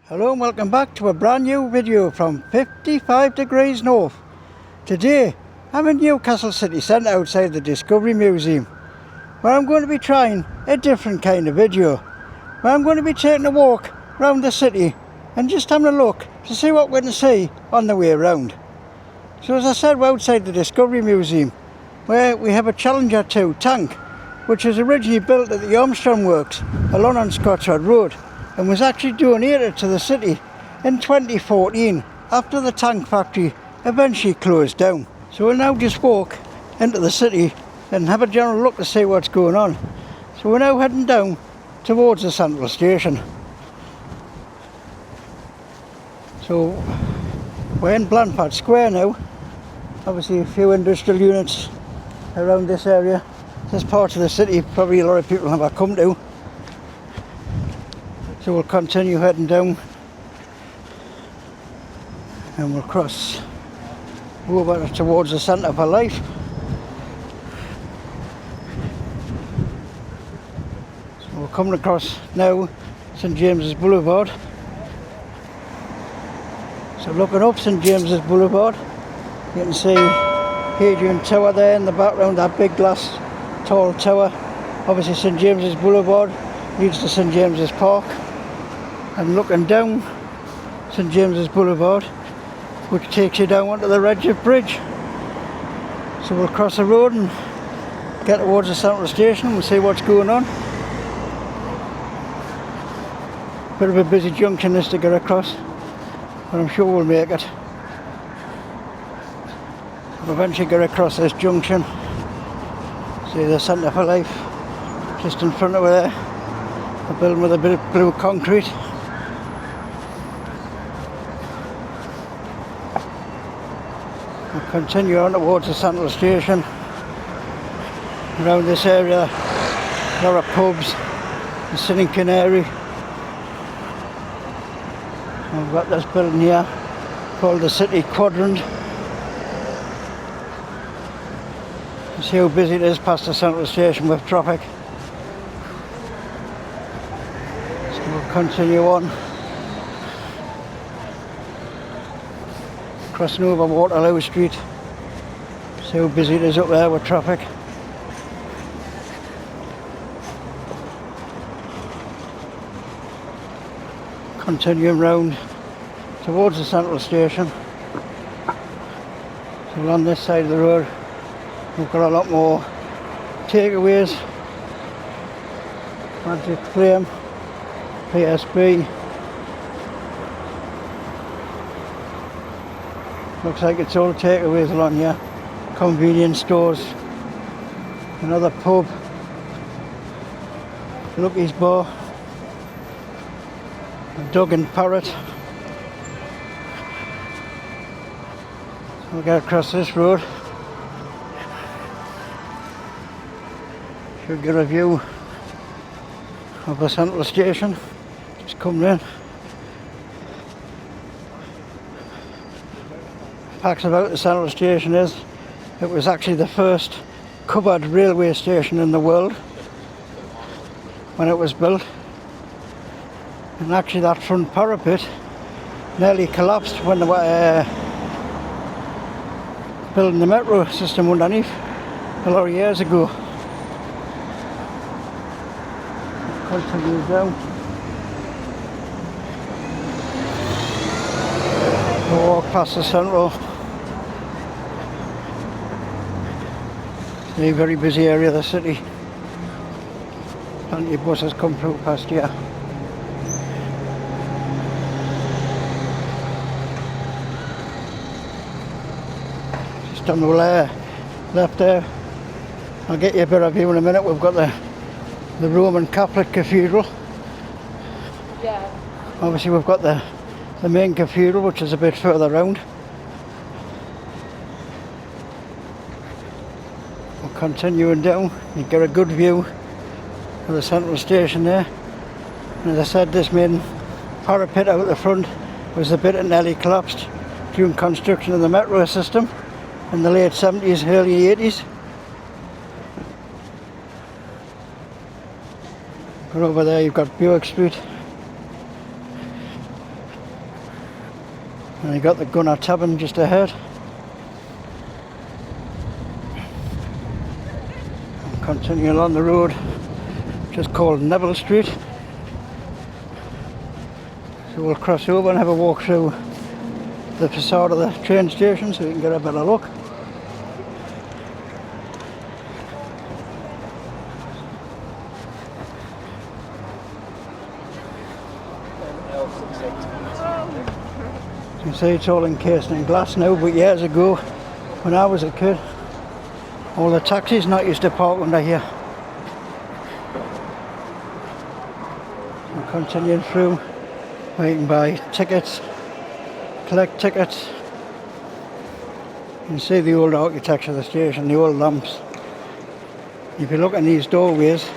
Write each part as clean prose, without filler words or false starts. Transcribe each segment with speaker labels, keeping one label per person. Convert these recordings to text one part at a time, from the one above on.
Speaker 1: Hello and welcome back to a brand new video from 55 degrees north. Today I'm in Newcastle city centre outside the Discovery Museum, where I'm going to be trying a different kind of video, where I'm going to be taking a walk around the city and just having a look to see what we can see on the way around. So as I said, we're outside the Discovery Museum, where we have a Challenger 2 tank, which was originally built at the Armstrong Works along on Scotsford Road, and was actually donated to the city in 2014 after the tank factory eventually closed down. So we'll now just walk into the city and have a general look to see what's going on. So we're now heading down towards the central station. So we're in Blandford Square now. Obviously a few industrial units around this area. This part of the city probably a lot of people never come to. So we'll continue heading down and we'll cross over towards the centre for life. So we're coming across now St James's Boulevard. So looking up St James's Boulevard, you can see Hadrian Tower there in the background, that big glass tall tower. Obviously St James's Boulevard leads to St James's Park. And looking down St James's Boulevard, which takes you down onto the Redgate Bridge. So we'll cross the road and get towards the central station and we'll see what's going on. Bit of a busy junction this to get across, but I'm sure we'll make it. We'll eventually get across this junction. See the Centre for Life just in front of there, a building with a bit of blue concrete. We'll continue on towards the central station. Around this area, a lot of pubs, the Sitting Canary. We've got this building here called the City Quadrant. You see how busy it is past the central station with traffic. So we'll continue on. Crossing over Waterloo Street. See how busy it is up there with traffic. Continuing round towards the central station. So along this side of the road we've got a lot more takeaways. Magic Flame, PSB. Looks like it's all takeaways along here. Convenience stores, another pub, Lucky's Bar, a Dog and Parrot. So we'll get across this road. Should get a view of the central station. Just coming in. Facts about the central station is it was actually the first covered railway station in the world when it was built, and actually that front parapet nearly collapsed when they were building the metro system underneath a lot of years ago. Continue down. We'll walk past the central. A very busy area of the city. Plenty of buses come through past here. Just on the left there. I'll get you a better view in a minute. We've got the Roman Catholic Cathedral.
Speaker 2: Yeah.
Speaker 1: Obviously we've got the main cathedral, which is a bit further round. Continuing down, you get a good view of the central station there. And as I said, this main parapet out the front was the bit that nearly collapsed during construction of the metro system in the late 70s, early 80s. But over there you've got Buick Street. And you got the Gunner Tavern just ahead. And continue along the road, just called Neville Street. So we'll cross over and have a walk through the facade of the train station so we can get a better look. You can see it's all encased in glass now, but years ago, when I was a kid, all the taxis not used to park under here. And continuing through, where you can buy tickets, collect tickets. You can see the old architecture of the station, the old lamps. If you look in these doorways,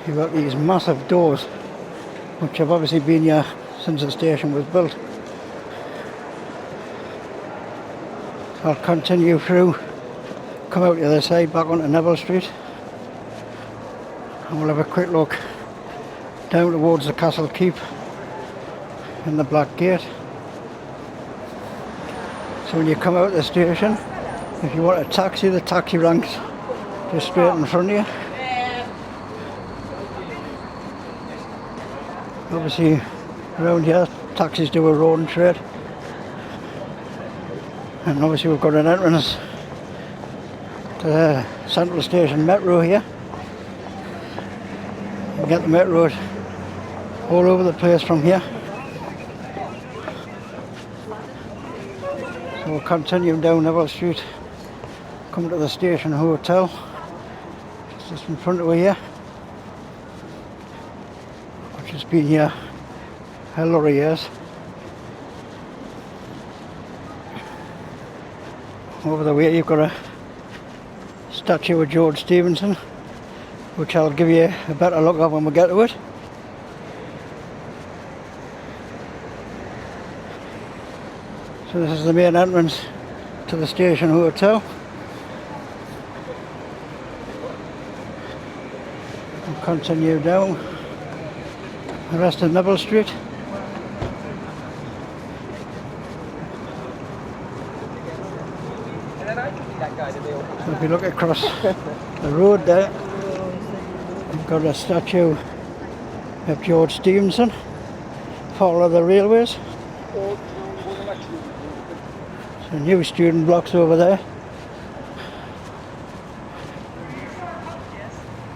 Speaker 1: you've got these massive doors, which have obviously been here since the station was built. I'll continue through, come out the other side back onto Neville Street, and we'll have a quick look down towards the Castle Keep and the Black Gate. So when you come out of the station, if you want a taxi, the taxi ranks just straight in front of you. Obviously around here taxis do a road and trade. And obviously we've got an entrance to the Central Station Metro here. You can get the metro all over the place from here. So we'll continue down Neville Street, come to the Station Hotel, just in front of here, which has been here a lot of years. Over the way you've got a statue of George Stephenson, which I'll give you a better look at when we get to it. So this is the main entrance to the Station Hotel. We'll continue down the rest of Neville Street. So if you look across the road there, you've got a statue of George Stephenson, father of the railways. So new student blocks over there.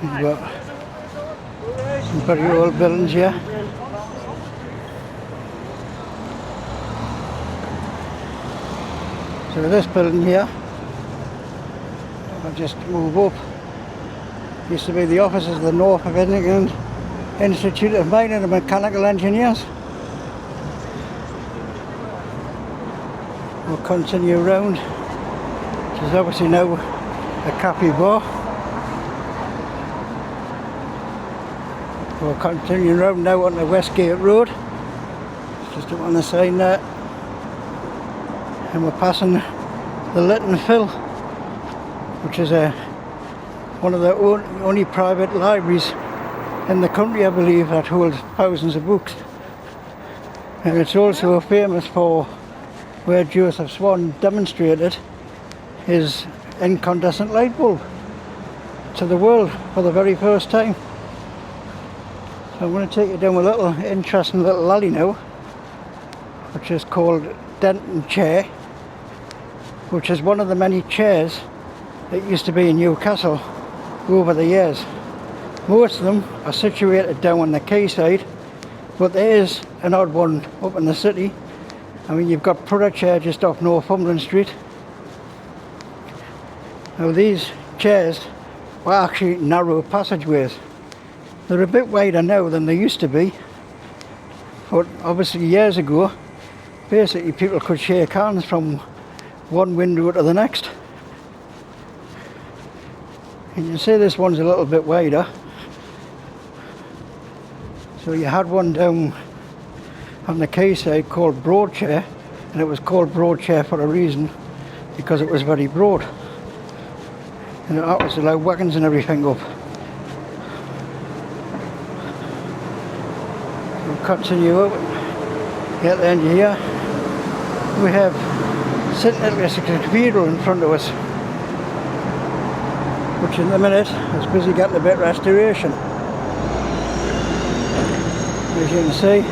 Speaker 1: You've got some very old buildings here. So this building here, I'll just move up, used to be the offices of the North of England Institute of Mining and Mechanical Engineers. We'll continue round, which is obviously now a cafe bar. We'll continue round now on the Westgate Road, just up on the side there, and we're passing the Lytton Phil, which is one of the only private libraries in the country, I believe, that holds thousands of books. And it's also famous for where Joseph Swan demonstrated his incandescent light bulb to the world for the very first time. So I'm going to take you down a little interesting little alley now, which is called Denton Chair, which is one of the many chairs that used to be in Newcastle over the years. Most of them are situated down on the quayside, but there is an odd one up in the city. I mean, you've got Prudder Chair just off Northumberland Street. Now these chairs were actually narrow passageways. They're a bit wider now than they used to be, but obviously years ago, basically people could shake hands from one window to the next. And you can see this one's a little bit wider. So you had one down on the quayside called Broad Chair, and it was called Broad Chair for a reason, because it was very broad. And that was allow wagons and everything up. We'll continue up, get the end here. we have St Newcastle Cathedral in front of us, which in the minute is busy getting a bit of restoration. As you can see,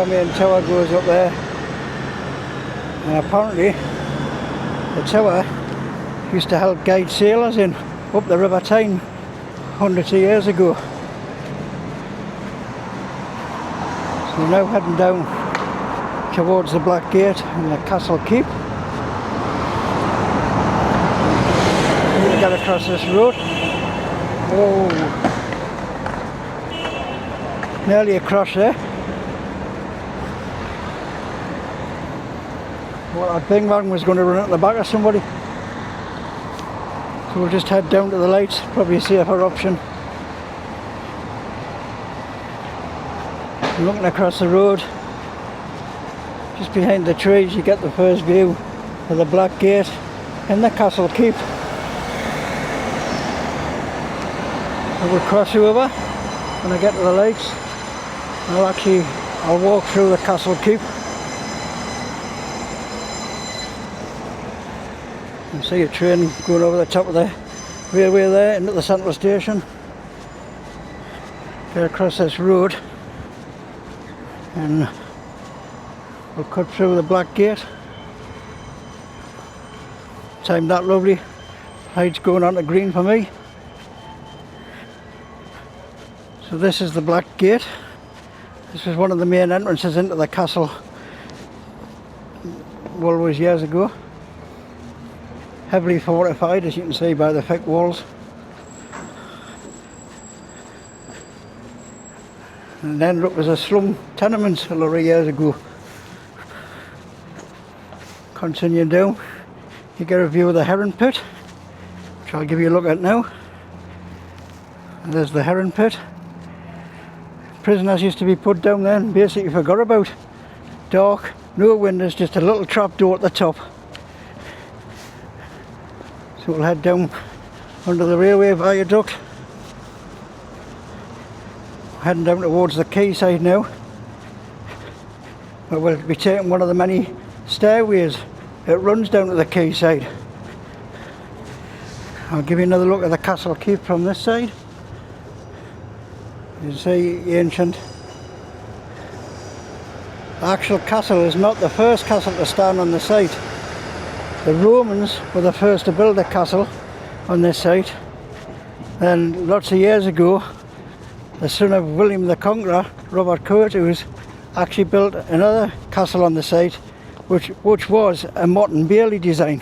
Speaker 1: main tower goes up there, and apparently the tower used to help guide sailors in up the River Tyne hundreds of years ago. So we're now heading down towards the Black Gate and the Castle Keep. We can get across this road. Oh, nearly across there. Well, that big man was going to run at the back of somebody. So we'll just head down to the lights, probably a safer option. Looking across the road, just behind the trees, you get the first view of the Black Gate and the Castle Keep. I will cross over when I get to the lights. I'll walk through the Castle Keep. You see a train going over the top of the railway there into the central station. Get across this road and we'll cut through the Black Gate. Timed that lovely. Lights going on to green for me. So this is the Black Gate. This was one of the main entrances into the castle always years ago. Heavily fortified, as you can see by the thick walls. And ended up as a slum tenement a lot of years ago. Continuing down, you get a view of the Heron Pit, which I'll give you a look at now. And there's the Heron Pit. Prisoners used to be put down there and basically forgot about. Dark, no windows, just a little trap door at the top. So we'll head down under the railway viaduct. Heading down towards the quayside now. But we'll be taking one of the many stairways that runs down to the quayside. I'll give you another look at the Castle Keep from this side. You see ancient. The actual castle is not the first castle to stand on the site. The Romans were the first to build a castle on this site. Then lots of years ago, the son of William the Conqueror, Robert Curtis, actually built another castle on the site, which was a Mott and Bailey design.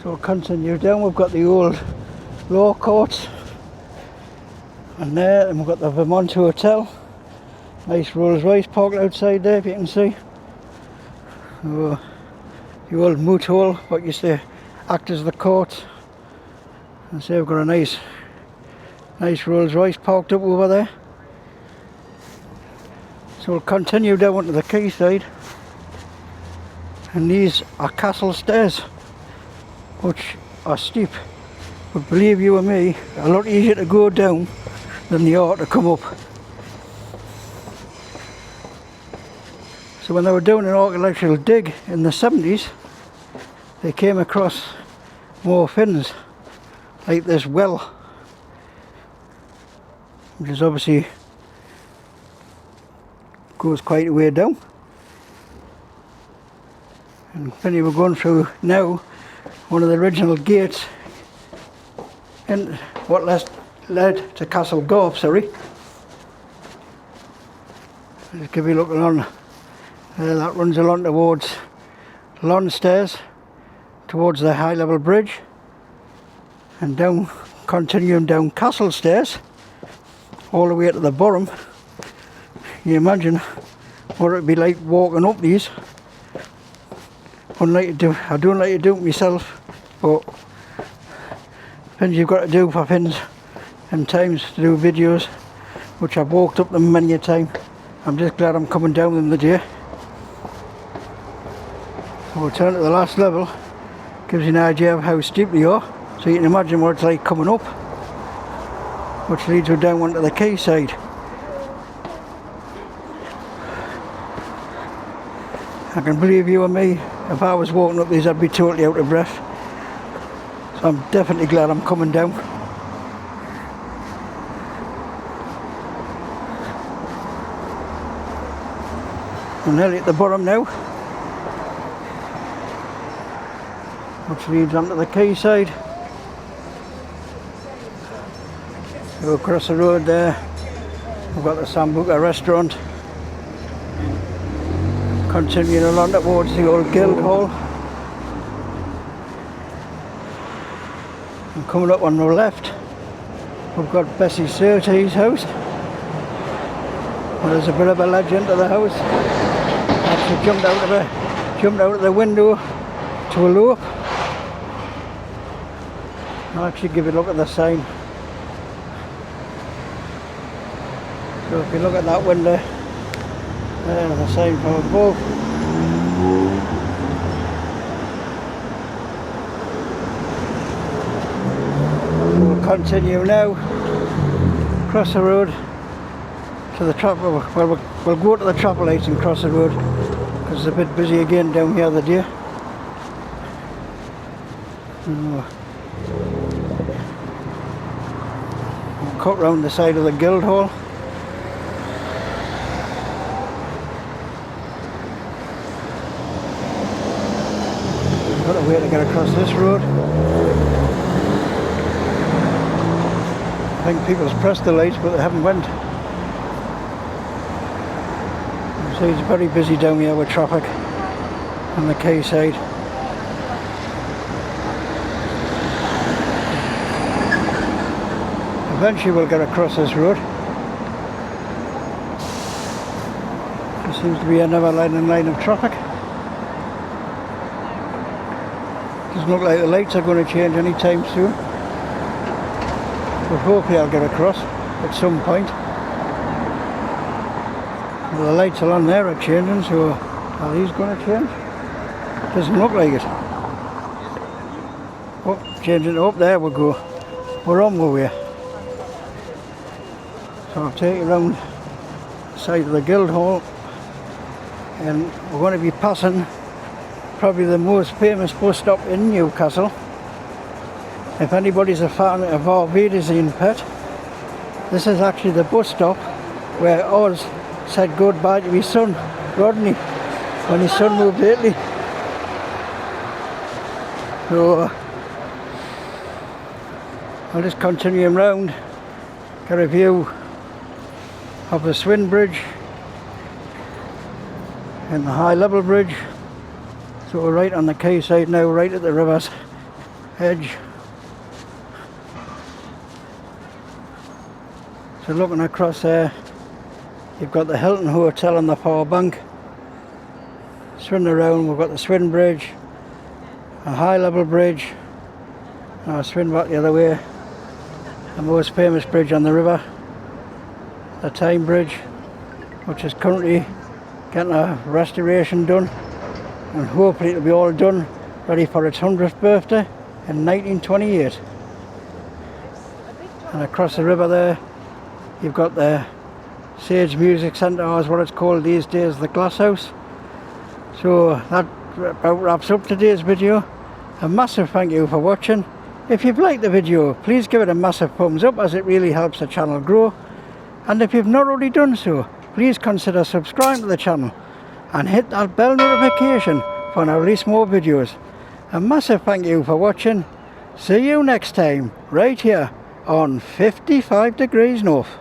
Speaker 1: So we'll continue down. We've got the old law courts, and there, and we've got the Vermont Hotel. Nice Rolls Royce parked outside there, if you can see. So, the old moot hall, what used to act as the court. And so we've got a nice Rolls Royce parked up over there. So we'll continue down to the quayside, and these are castle stairs, which are steep, but believe you and me, a lot easier to go down than they are to come up. So when they were doing an archaeological dig in the 70s, they came across more fins like this well, which is obviously goes quite a way down. And when we're going through now one of the original gates and what led to Castle Garth, sorry. I'll just give you a look along. That runs along towards lawn stairs, towards the high level bridge, and down, continuing down castle stairs, all the way to the bottom. You imagine what it'd be like walking up these. I don't like to do it myself, but things you've got to do for things and times to do videos, which I've walked up them many a time. I'm just glad I'm coming down them today. We'll turn to the last level, gives you an idea of how steep they are, so you can imagine what it's like coming up, which leads you down onto the quayside. I can believe you and me, if I was walking up these I'd be totally out of breath. So I'm definitely glad I'm coming down. I'm nearly at the bottom now, which leads onto the quayside. Go across the road there, we've got the Sambuca restaurant. Continuing along towards the old guild hall. And coming up on the left, we've got Bessie Surtees' house. Well, there's a bit of a legend to the house. Actually jumped out of the window to elope. I'll actually give you a look at the sign. So if you look at that window, there's the sign from above. We'll continue now across the road to the trap. Well, we'll go to the traffic lights and cross the road because it's a bit busy again down here today. We'll cut round the side of the guild hall. Got a way to get across this road. I think people's pressed the lights but they haven't went. So it's very busy down here with traffic on the quayside. Eventually we'll get across this road. There seems to be another line of traffic. Doesn't look like the lights are going to change anytime soon. But hopefully I'll get across at some point. Well, the lights along there are changing, so are these going to change? Doesn't look like it. Oh, changing up there we go. We're on our way. So I'll take you around the side of the guild hall, and we're going to be passing probably the most famous bus stop in Newcastle. If anybody's a fan of our Wiederseen pet, this is actually the bus stop where Oz said goodbye to his son, Rodney, when his son moved to Italy. So I'll just continue round, get a view of the Swin Bridge and the high level bridge. So we're right on the quayside now, right at the river's edge. So looking across there, you've got the Hilton Hotel on the far bank. Swing around, we've got the Swin Bridge, a high level bridge. Now swing back the other way. The most famous bridge on the river, the Tyne Bridge, which is currently getting a restoration done. And hopefully it'll be all done, ready for its 100th birthday in 1928. And across the river there, you've got the Sage Music Centre, or as what it's called these days, the Glass House. So that about wraps up today's video. A massive thank you for watching. If you've liked the video, please give it a massive thumbs up, as it really helps the channel grow. And if you've not already done so, please consider subscribing to the channel and hit that bell notification for when I release more videos. A massive thank you for watching. See you next time, right here on 55 Degrees North.